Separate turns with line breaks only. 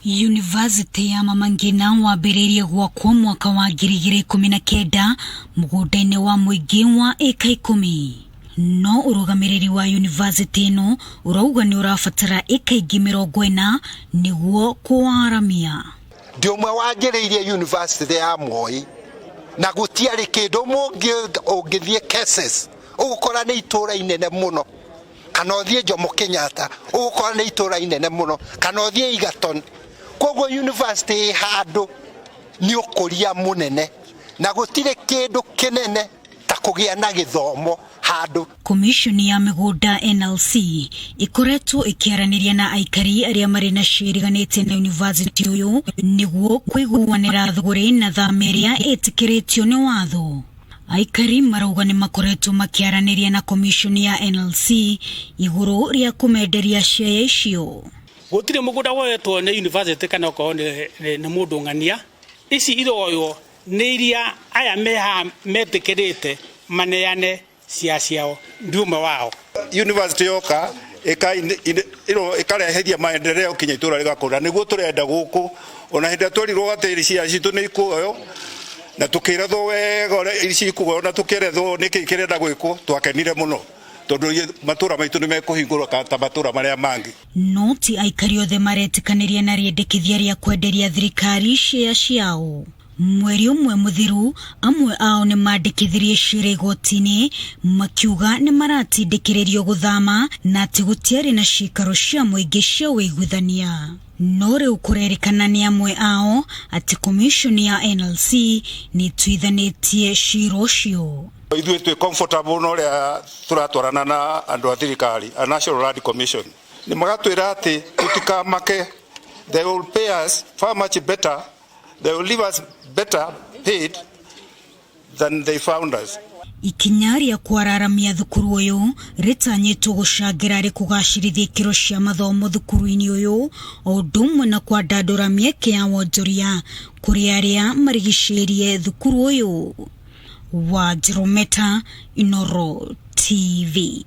University ya Mama Ngina wambĩrĩirie gwakwo mwaka wa 2019 mũgũnda-inĩ wa mũingĩ wa eka 10. No ũrũgamĩrĩri wa university ĩno ũrauga nĩ ũrabatara eka ingĩ 40 nĩguo kũwaramia.
Ndiũmwe wanjĩrĩirie university ya Moi na gũtiarĩ kĩndũ ũngĩthiĩ cases ũgũkora nĩ itũra inene mũno kana ũthiĩ Jomo Kenyatta ũgũkora nĩ itũra inene mũno kana ũthiĩ Egerton. Kogo university handũ nĩ ũkũria mũnene na gũtirĩ kĩndũ kĩnene ta kũgĩa na gĩthomo handũ.
Commission ya mīgūnda NLC ikoretwo īkīaranīria na aikari arĩa marĩ na ciĩriganĩtie na university ũyũ nĩguo kũiguanĩra thogora na thama ĩrĩa ĩtĩkĩrĩtio nĩ watho. Aikari marauga nĩ makoretwo makĩaranĩria na commission ya NLC igũrũ rĩa kũmenderia share icio.
Gũtirĩ mũgũnda woetwo nĩ university kana okorwo nĩ mũndũ ng'ania. Ici iroyo nĩ iria aya meha metĩkĩrĩte maneane ciao ndiume wao.
University yoka ikareheria maendeleo kinya itũra rigakũra nĩguo tũrenda gũkũ ona hĩndĩ tũrirwo gatĩri cia citũ nĩ ikuoyo na tukĩrethwo wega ici ikuoyo na tukĩrethwo nĩkĩ kĩrenda gwĩkwo twakenire mũno tondũ matũra maitũ nĩ mekũhingũrwo ta matũra marĩa mangĩ.
No ti aikari othe maretĩkanĩria na rĩendekithia rĩa kwenderia thirikari share ciao. Mweri ũmwe mũthiru amwe ao nĩ mandĩkithirie cira igoti-inĩ makiuga nĩ maratindĩkĩrĩrio gũthama na atĩ gũtiarĩ na cikaro cia mũingĩ cia ũiguithania. No rĩu kũrerĩkana nĩ amwe ao atĩ commission ya NLC nĩ ĩtuithanĩtie cira ũcio.
Ithuĩ twĩ comfortable na ũrĩa tũratwarana na andũ a thirikari a National Land Commission nĩ magatwĩra atĩ tũtikamake, they will pay us far much better, they will leave us better paid than they found us.
Ikinya rĩa kwararamia thukuru ũyũ rĩtanyĩtwo gũcangĩra harĩ kũgacĩrithia ikĩro cia mathomo thukuru-inĩ ũyũ o ũndũ ũmwe na kwandandũra mĩeke ya wonjoria kũrĩ arĩa marigicĩirie thukuru ũyũ. Wa Jerometa, Inoro TV.